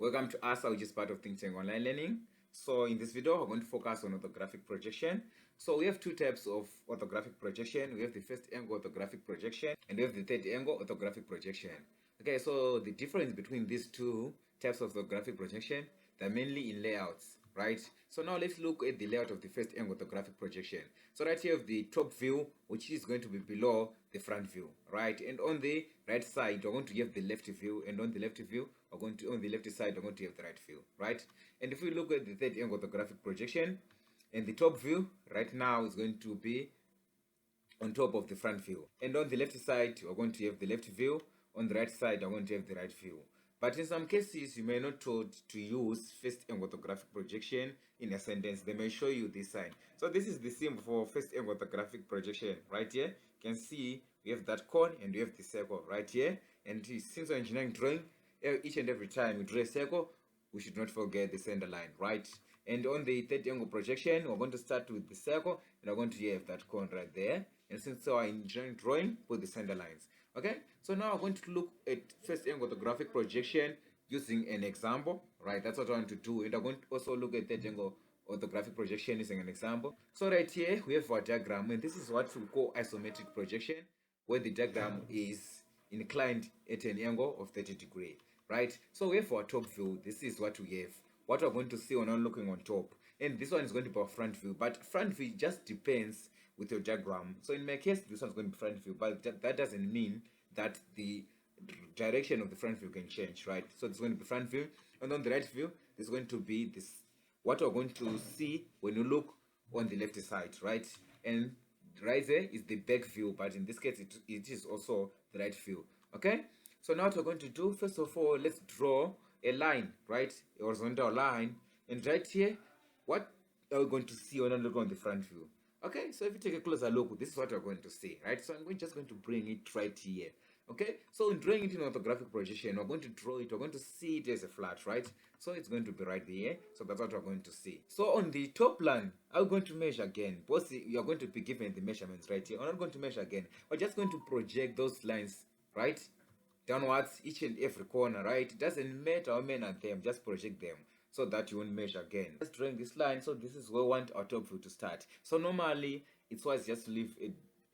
Welcome to ASA, which is part of Think Tank Online Learning. So in this video, we're going to focus on orthographic projection. So we have two types of orthographic projection. We have the first angle orthographic projection and we have the third angle orthographic projection. Okay, so the difference between these two types of orthographic projection, they're mainly in layouts, right? So now let's look at the layout of the first angle orthographic projection. So right here we have the top view, which is going to be below the front view, right? And on the right side, we're going to have the left view, and on the left view, on the left side, we're going to have the right view, right? And if we look at the third angle orthographic projection, and the top view right now is going to be on top of the front view, and on the left side we're going to have the left view, on the right side we're going to have the right view. But in some cases you may not told to use first angle orthographic projection in a sentence. They may show you this sign. So this is the symbol for first angle orthographic projection right here. You can see we have that cone and we have the circle right here. And since we're engineering drawing, each and every time we draw a circle, we should not forget the center line, right? And on the third angle projection, we're going to start with the circle and we're going to have that cone right there. And since our engineering drawing, put the center lines. Okay, so now we're going to look at first angle orthographic projection using an example, right? That's what I want to do. And I'm going to also look at third angle orthographic projection using an example. So right here we have our diagram, and this is what we call isometric projection, where the diagram is inclined at an angle of 30 degrees, right? So we have our top view. This is what we have, what we're going to see when I'm looking on top, and this one is going to be our front view. But front view just depends with your diagram. So in my case, this one's going to be front view, but that doesn't mean that the direction of the front view can change, right? So it's going to be front view, and on the right view, there's going to be this, what we're going to see when you look on the left side, right? And right there is the back view, but in this case, it is also the right view. Okay, so now what we're going to do, first of all, let's draw a line, right? A horizontal line, and right here, what are we going to see when I look on the front view? Okay, so if you take a closer look, this is what we're going to see, right? So I'm just going to bring it right here. Okay, so in drawing it in orthographic projection, we're going to draw it, we're going to see it as a flat, right? So it's going to be right there. So that's what we're going to see. So on the top line, I'm going to measure again. Both you're going to be given the measurements right here. I'm not going to measure again. We're just going to project those lines, right, downwards, each and every corner, right? It doesn't matter how many are them, just project them so that you won't measure again. Just drawing this line, so this is where we want our top view to start. So normally it's wise just to leave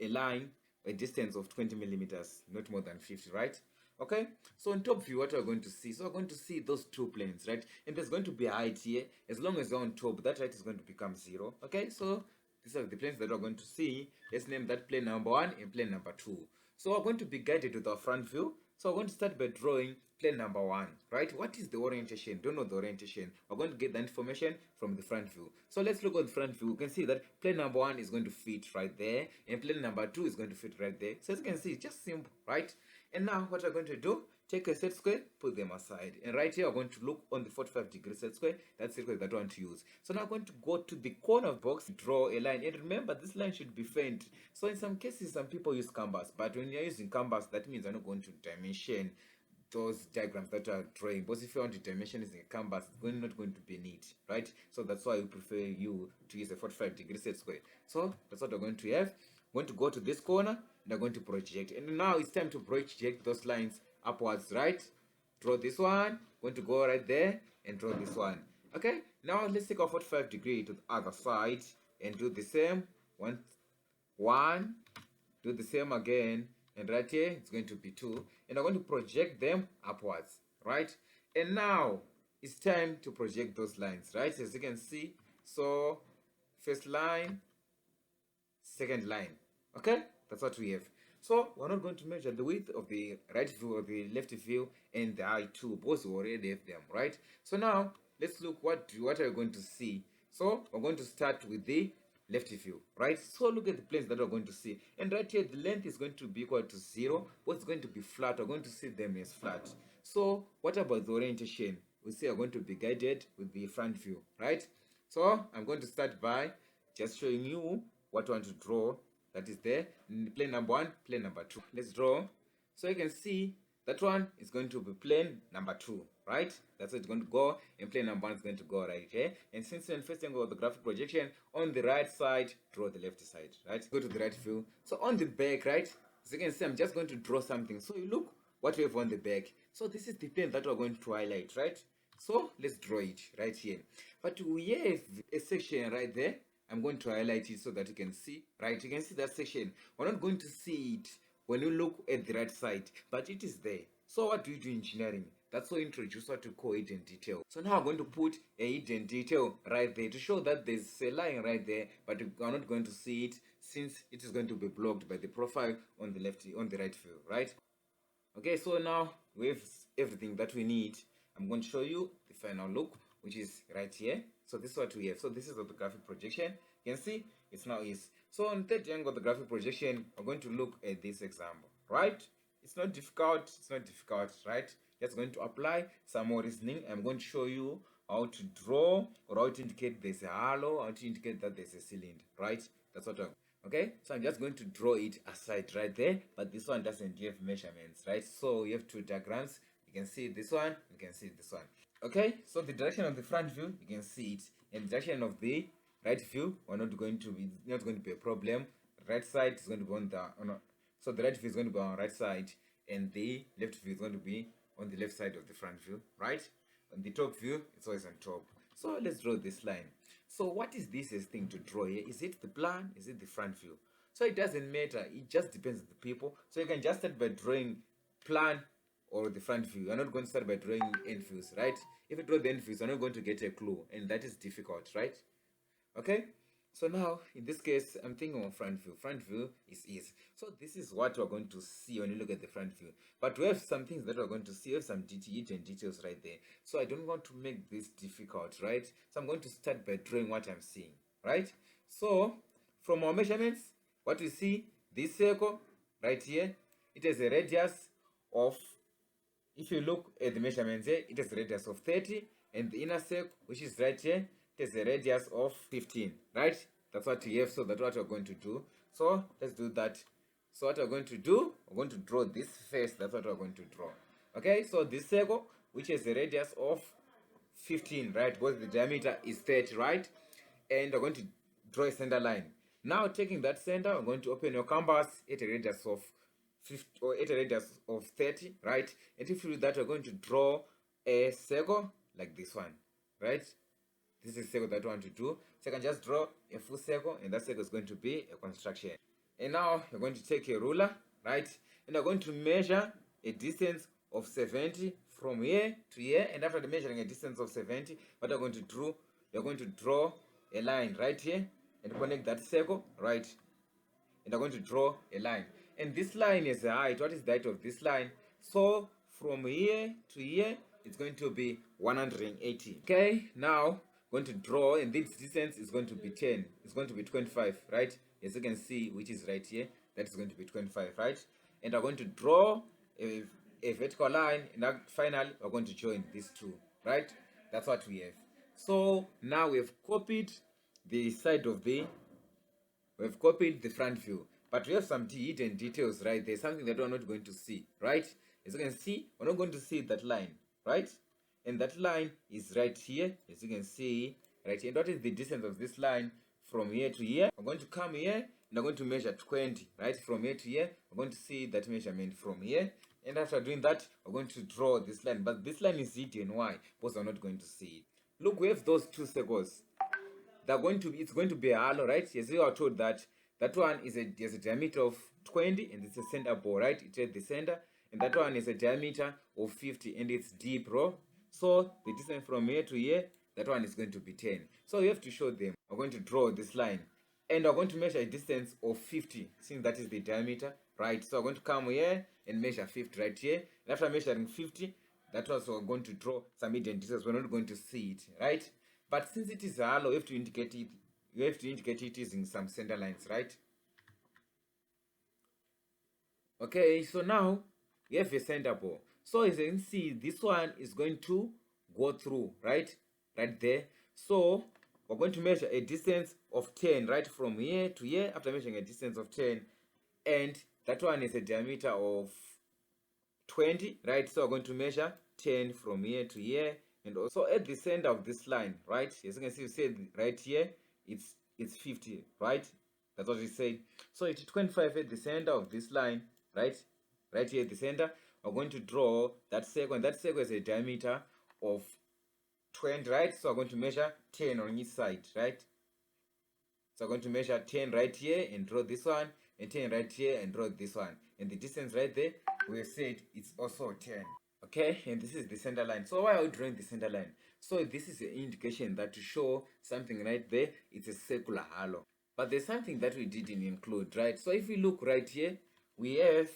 a line a distance of 20 millimeters, not more than 50, right? Okay, so on top view, what we're going to see, so we're going to see those two planes, right? And there's going to be a height here. As long as you're on top, that height is going to become 0. Okay, so these are the planes that we're going to see. Let's name that plane number 1 and plane number 2. So we're going to be guided with our front view. So we're going to start by drawing plane number 1, right? What is the orientation? Don't know the orientation. We're going to get the information from the front view. So let's look at the front view. You can see that plane number 1 is going to fit right there, and plane number 2 is going to fit right there. So as you can see, it's just simple, right? And now what we're going to do, take a set square, put them aside. And right here, we're going to look on the 45-degree set square. That's the square that we want to use. So now I'm going to go to the corner of the box, draw a line. And remember, this line should be faint. So in some cases, some people use canvas. But when you're using canvas, that means you're not going to dimension those diagrams that are drawing. But if you want to dimension using a canvas, it's not going to be neat, right? So that's why we prefer you to use a 45-degree set square. So that's what we're going to have. We're going to go to this corner and I'm going to project. And now it's time to project those lines upwards, right? Draw this one, going to go right there and draw this one. Okay, now let's take our 45-degree to the other side and do the same. One, do the same again, and right here it's going to be 2, and I'm going to project them upwards, right? And now it's time to project those lines, right? As you can see, so first line, second line. Okay, that's what we have. So we're not going to measure the width of the right view or the left view and the height too, because we already have them, right? So now let's look what are we going to see. So we're going to start with the left view, right? So look at the planes that we're going to see, and right here the length is going to be equal to 0. What's going to be flat, we're going to see them as flat. So what about the orientation? We say we're going to be guided with the front view, right? So I'm going to start by just showing you what I want to draw. That is there, plane number 1, plane number 2. Let's draw. So you can see that one is going to be plane number 2, right? That's where it's going to go, and plane number 1 is going to go right here. And since we're in first angle orthographic projection, on the right side, draw the left side, right? Go to the right view. So on the back, right? As you can see, I'm just going to draw something. So you look what we have on the back. So this is the plane that we're going to highlight, right? So let's draw it right here. But we have a section right there. I'm going to highlight it so that you can see. Right, you can see that section. We're not going to see it when you look at the right side, but it is there. So what do you do in engineering? That's what introduce what to call hidden detail. So now I'm going to put a hidden detail right there to show that there's a line right there, but we're not going to see it since it is going to be blocked by the profile on the left, on the right view, right? Okay, so now we have everything that we need. I'm going to show you the final look, which is right here. So this is what we have. So this is orthographic projection. You can see it's now is. So on third angle orthographic projection, we're going to look at this example, right? It's not difficult. It's not difficult, right? Just going to apply some more reasoning. I'm going to show you how to draw or how to indicate there's a halo, how to indicate that there's a cylinder, right? That's what I'm. Okay, so I'm just going to draw it aside right there, but this one doesn't give measurements, right? So you have two diagrams. You can see this one, you can see this one. Okay, so the direction of the front view, you can see it, and the direction of the right view, we're not going to be a problem. Right side is going to be so the right view is going to be on the right side, and the left view is going to be on the left side of the front view, right? On the top view, it's always on top. So let's draw this line. So what is this thing to draw here? Is it the plan? Is it the front view? So it doesn't matter. It just depends on the people. So you can just start by drawing plan or the front view. You're not going to start by drawing end views, right? If you draw the end views, you're not going to get a clue, and that is difficult, right? Okay, so now in this case I'm thinking of front view. Front view is easy. So this is what we're going to see when you look at the front view, but we have some things that we're going to see. We have some hidden details right there, so I don't want to make this difficult, right? So I'm going to start by drawing what I'm seeing, right? So from our measurements, what we see, this circle right here, it has a radius of, if you look at the measurements here, it has a radius of 30, and the inner circle, which is right here, it has a radius of 15, right? That's what we have. So that's what we're going to do. So let's do that. So what we're going to do, we're going to draw this first. That's what we're going to draw. Okay, so this circle, which has a radius of 15, right? Because the diameter is 30, right? And we're going to draw a center line. Now taking that center, we're going to open your canvas at a radius of 50 or at a radius of 30, right? And if you do that, we're going to draw a circle like this one, right? This is the circle that I want to do. So I can just draw a full circle, and that circle is going to be a construction. And now you're going to take a ruler, right? And you're going to measure a distance of 70 from here to here. And after measuring a distance of 70, what you're going to do, you're going to draw a line right here and connect that circle, right? And you're going to draw a line. And this line is the height. What is the height of this line? So from here to here, it's going to be 180. Okay, now going to draw, and this distance is going to be 10. It's going to be 25, right? As you can see, which is right here, that is going to be 25, right? And I'm going to draw a vertical line, and finally we're going to join these two, right? That's what we have. So now we've copied the side of the front view, but we have some hidden details right there, something that we're not going to see, right? As you can see, we're not going to see that line, right? And that line is right here, as you can see, right here. And what is the distance of this line from here to here? I'm going to come here, and I'm going to measure 20, right? From here to here, I'm going to see that measurement from here. And after doing that, I'm going to draw this line. But this line is hidden. Why? Because I'm not going to see it. Look, we have those two circles. It's going to be a halo, right? Yes, you are told that that one has a diameter of 20, and it's a center bore, right? It's at the center. And that one is a diameter of 50, and it's deep, bro. So the distance from here to here, that one is going to be 10. So you have to show them. I'm going to draw this line, and I'm going to measure a distance of 50, since that is the diameter, right? So I'm going to come here and measure 50 right here. And after measuring 50, that was we're going to draw some hidden details. We're not going to see it, right? But since it is a halo, you have to indicate it. You have to indicate it using some center lines, right? Okay, so now we have a center bore. So as you can see, this one is going to go through, right there. So we're going to measure a distance of 10, right, from here to here. After measuring a distance of 10, and that one is a diameter of 20, right? So we're going to measure 10 from here to here. And also at the center of this line, right, as you can see, we said right here, it's 50, right? That's what we said. So it's 25 at the center of this line, right here at the center. We're going to draw that circle, and that circle is a diameter of 20, right? So I'm going to measure 10 on each side, right? So I'm going to measure 10 right here and draw this one, and 10 right here and draw this one. And the distance right there, we have said it's also 10. Okay, and this is the center line. So why are we drawing the center line? So this is an indication that to show something right there, it's a circular halo. But there's something that we didn't include, right? So if we look right here, we have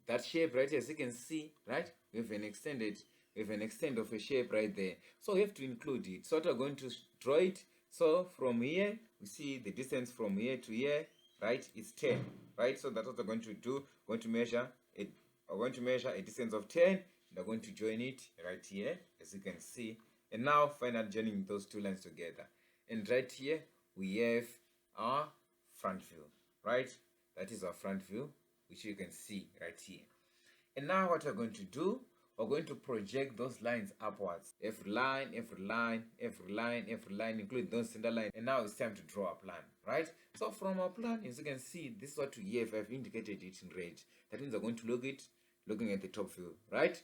that shape right here, as you can see, right? We have an extent of a shape right there. So we have to include it. So we're going to draw it. So from here, we see the distance from here to here, right? It's 10, right? So that's what we're going to do. We're going to measure it. We're going to measure a distance of 10. And we're going to join it right here, as you can see. And now find out joining those two lines together. And right here, we have our front view, right? That is our front view, which you can see right here. And now what we're going to do, we're going to project those lines upwards. Every line, every line, every line, every line, including those center lines. And now it's time to draw a plan, right? So from our plan, as you can see, this is what we have. I've indicated it in red. That means we're going to looking at the top view, right?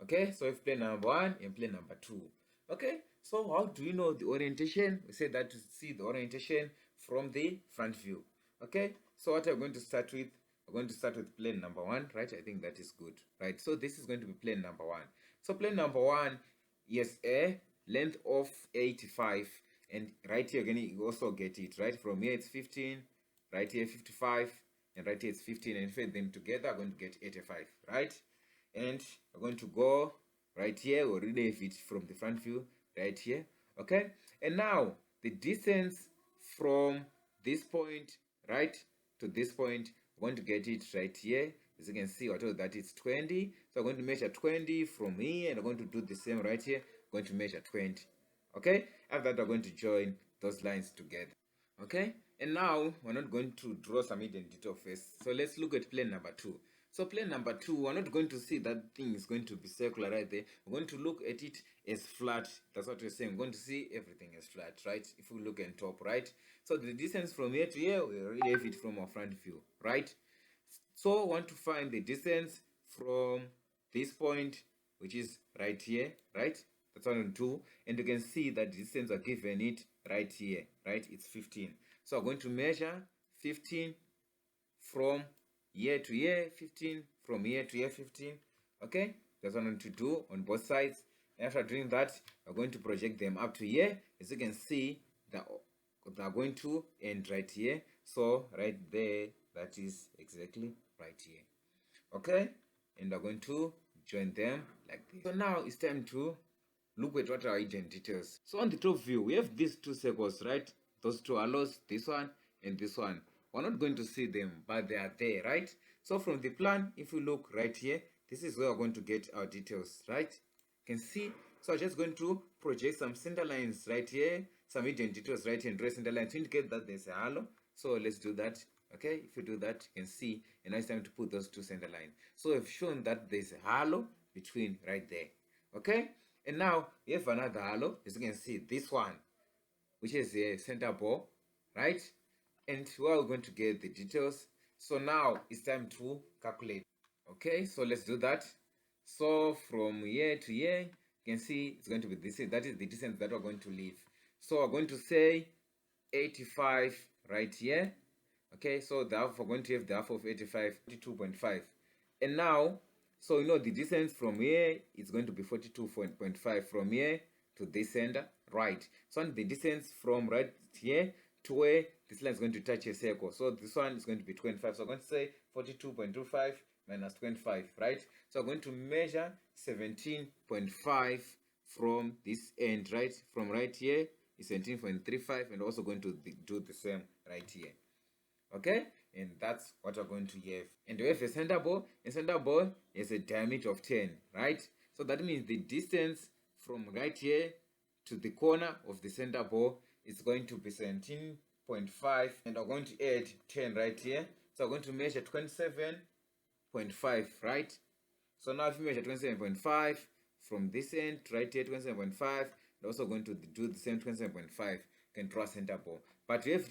Okay, so if plane number 1 and plane number 2. Okay, so how do we know the orientation? We say that to see the orientation from the front view. Okay, so what I'm going to start with, we're going to start with plane number 1, right? I think that is good, right? So this is going to be plane number 1. So plane number 1 is a length of 85, and right here again you also get it, right? From here it's 15, right here 55, and right here it's 15, and if we add them together, I'm going to get 85, right? And we're going to go right here. We already have it from the front view right here. Okay, and now the distance from this point right to this point, we're going to get it right here. As you can see, whatever that is 20. So I'm going to measure 20 from here, and I'm going to do the same right here. I'm going to measure 20. Okay, after that we're going to join those lines together. Okay, and now we're not going to draw some hidden detail first. So let's look at plane number 2. So plane number 2, we're not going to see that thing is going to be circular right there. We're going to look at it as flat. That's what we're saying. We're going to see everything as flat, right? If we look at top, right? So the distance from here to here, we already have it from our front view, right? So we want to find the distance from this point, which is right here, right? That's 1 and 2. And you can see that the distance are given it right here, right? It's 15. So I'm going to measure 15 from here to here, 15 from here to here, 15. Okay, that's what I want to do on both sides. After doing that, we're going to project them up to here. As you can see, they're going to end right here. So right there, that is exactly right here. Okay, and we're going to join them like this. So now it's time to look at what are hidden details. So on the top view, we have these two circles, right? Those two halos, this one and this one. We're not going to see them, but they are there, right? So from the plan, if you look right here, this is where we're going to get our details, right? You can see. So I'm just going to project some center lines right here, some hidden details right here, and draw center lines to indicate that there's a halo. So let's do that. Okay, if you do that, you can see, and now it's time to put those two center lines. So we've shown that there's a halo between right there. Okay, and now we have another halo, as you can see, this one, which is a center ball, right? And we're going to get the details. So now it's time to calculate. Okay, so let's do that. So from here to here, you can see it's going to be this. That is the distance that we're going to leave. So we're going to say 85 right here. Okay, so therefore we're going to have the half of 85, 42.5. And now, so you know the distance from here is going to be 42.5 from here to this center, right? So the distance from right here to where this line is going to touch a circle. So this one is going to be 25. So I'm going to say 42.25 minus 25, right? So I'm going to measure 17.5 from this end, right? From right here is 17.35, and also going to do the same right here. Okay, and that's what we're going to have. And we have a center ball. A center ball is a diameter of 10, right? So that means the distance from right here to the corner of the center ball is going to be 17.5, and I'm going to add 10 right here. So I'm going to measure 27.5, right? So now if you measure 27.5 from this end right here, 27.5, and also going to do the same 27.5, can draw center ball. But we have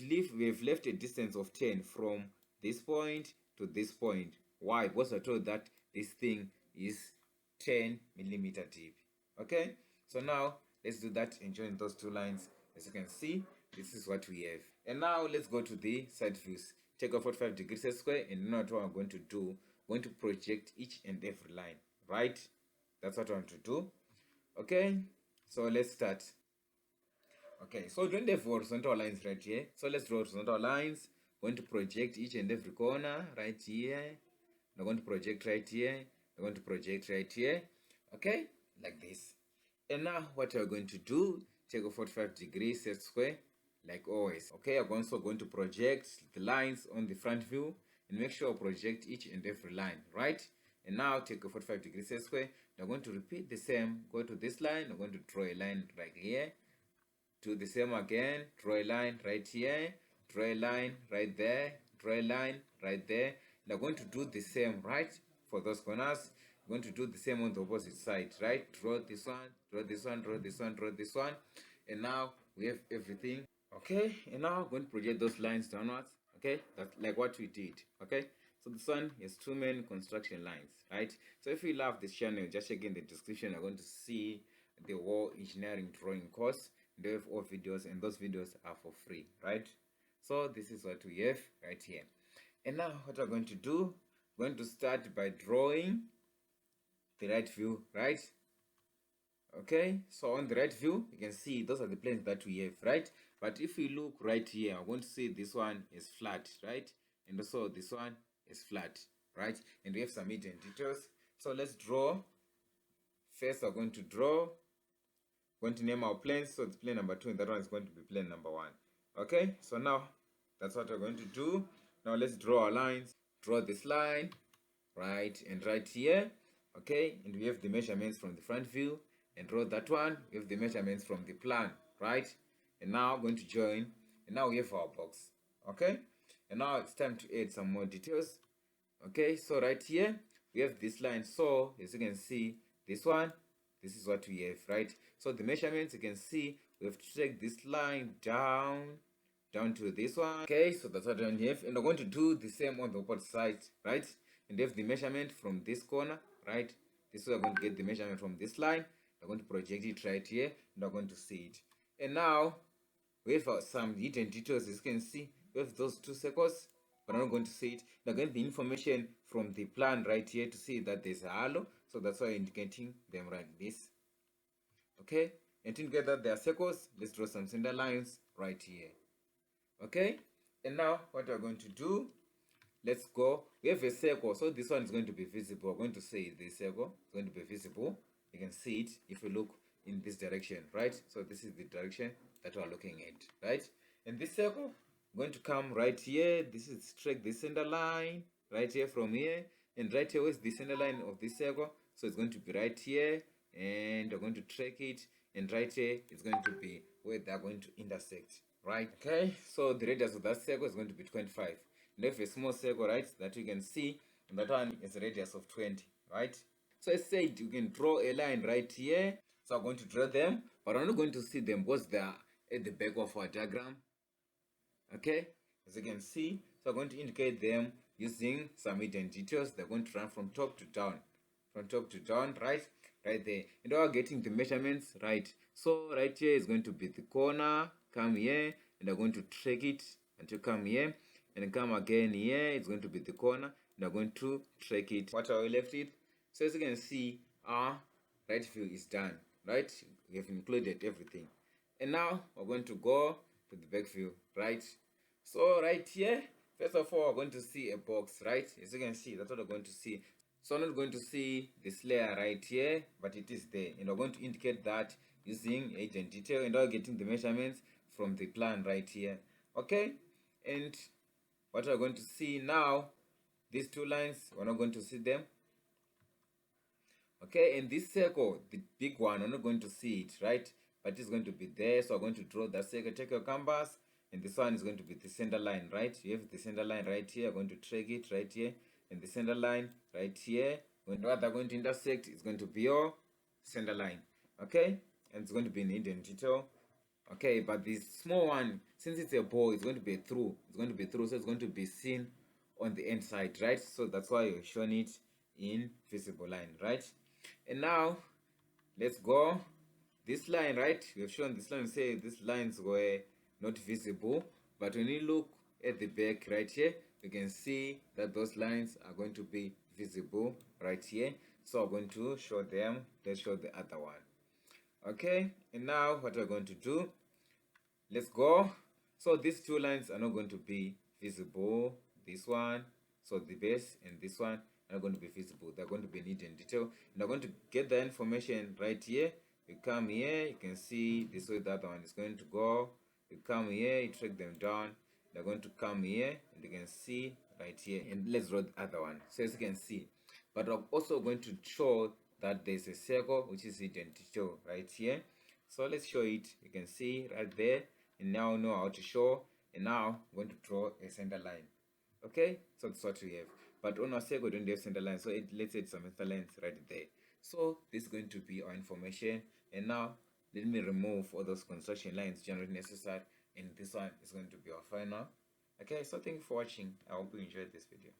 left a distance of 10 from this point to this point. Why? Because I told that this thing is 10 millimeter deep. Okay, so now Let's do that and join those two lines. As you can see, this is what we have. And now let's go to the side views. Take a 45 degree set square, and now what I'm going to do, I'm going to project each and every line, right? That's what I want to do. Okay, so let's start. Okay, so don't have horizontal lines right here. So let's draw horizontal lines. I'm going to project each and every corner right here. I'm going to project right here. I'm going to project right here. Okay, like this. And now what we're going to do, take a 45 degree set square like always. Okay, I'm also going to project the lines on the front view and make sure I project each and every line, right? And now take a 45 degree set square. I'm going to repeat the same. Go to this line. I'm going to draw a line right here. Do the same again. Draw a line right here. Draw a line right there. Draw a line right there. And I'm going to do the same, right? For those corners. I'm going to do the same on the opposite side, right? Draw this one, draw this one, draw this one, draw this one. And now we have everything. Okay, and now I'm going to project those lines downwards. Okay, that's like what we did. Okay, so this one is two main construction lines, right? So if you love this channel, just check in the description. You're going to see the whole engineering drawing course. They have all videos, and those videos are for free, right? So this is what we have right here. And now what we're going to do, we're going to start by drawing the right view, right? Okay, so on the right view, you can see those are the planes that we have, right? But if we look right here, I'm going to see this one is flat, right? And also this one is flat, right? And we have some hidden details. So let's draw. First, we're going to draw. We're going to name our planes. So it's plane number 2, and that one is going to be plane number 1. Okay, so now that's what we're going to do. Now let's draw our lines. Draw this line, right, and right here. Okay, and we have the measurements from the front view. And draw that one. We have the measurements from the plan, right? And now I'm going to join. And now we have our box. Okay, and now it's time to add some more details. Okay, so right here we have this line. So as you can see, this one, this is what we have, right? So the measurements, you can see we have to take this line down to this one. Okay, so that's what I have, and I'm going to do the same on the opposite side, right? And have the measurement from this corner, right? This way I'm going to get the measurement from this line. I'm going to project it right here, and I'm going to see it. And now we have some hidden details. As you can see, we have those two circles, but I'm not going to see it. Now get the information from the plan right here to see that there's a halo, so that's why I'm indicating them like this. Okay, and together they are circles. Let's draw some center lines right here. Okay, and now what we're going to do, let's go. We have a circle, so this one is going to be visible. We're going to say this circle is going to be visible. You can see it if you look in this direction, right? So this is the direction that we're looking at, right? And this circle, I'm going to come right here. This is straight the center line right here from here, and right here is the center line of this circle. So it's going to be right here, and we're going to track it, and right here it's going to be where they're going to intersect, right? Okay, so the radius of that circle is going to be 25. And if a small circle, right, that you can see, and that one is a radius of 20, right? So I said you can draw a line right here. So I'm going to draw them, but I'm not going to see them because they are at the back of our diagram. Okay, as you can see, so I'm going to indicate them using some hidden details. They're going to run from top to down, right there. And we're getting the measurements right. So right here is going to be the corner. Come here, and I'm going to track it until come here, and come again here. It's going to be the corner, and I'm going to track it. What are we left with? So as you can see, our right view is done, right? We have included everything. And now we're going to go to the back view, right? So right here, first of all, we're going to see a box, right? As you can see, that's what we're going to see. So I'm not going to see this layer right here, but it is there. And we're going to indicate that using hidden detail, and we're getting the measurements from the plan right here. Okay? And what we're going to see now, these two lines, we're not going to see them. Okay, and this circle, the big one, I'm not going to see it, right? But it's going to be there, so I'm going to draw that circle. Take your canvas, and this one is going to be the center line, right? You have the center line right here. I'm going to track it right here, and the center line right here. When what they're going to intersect is going to be your center line, okay? And it's going to be an hidden detail. Okay, but this small one, since it's a ball, it's going to be through. It's going to be through, so it's going to be seen on the inside, right? So that's why you're showing it in visible line, right? And now let's go this line, right? We have shown this line, say these lines were not visible, but when you look at the back right here, you can see that those lines are going to be visible right here. So I'm going to show them. Let's show the other one. Okay, and now what we're going to do, let's go. So these two lines are not going to be visible. This one, so the base, and this one are not going to be visible. They're going to be neat and detail, and I'm going to get the information right here. You come here, you can see this way the other one is going to go. You come here, you track them down. They're going to come here, and you can see right here. And let's draw the other one. So as you can see, but I'm also going to show that there's a circle which is identical right here. So let's show it. You can see right there, and now know how to show. And now I'm going to draw a center line. Okay, so that's what we have. But on our circle, we don't have center line, so let's say some center lines right there. So this is going to be our information. And now let me remove all those construction lines generally necessary, and this one is going to be our final. Okay, so thank you for watching. I hope you enjoyed this video.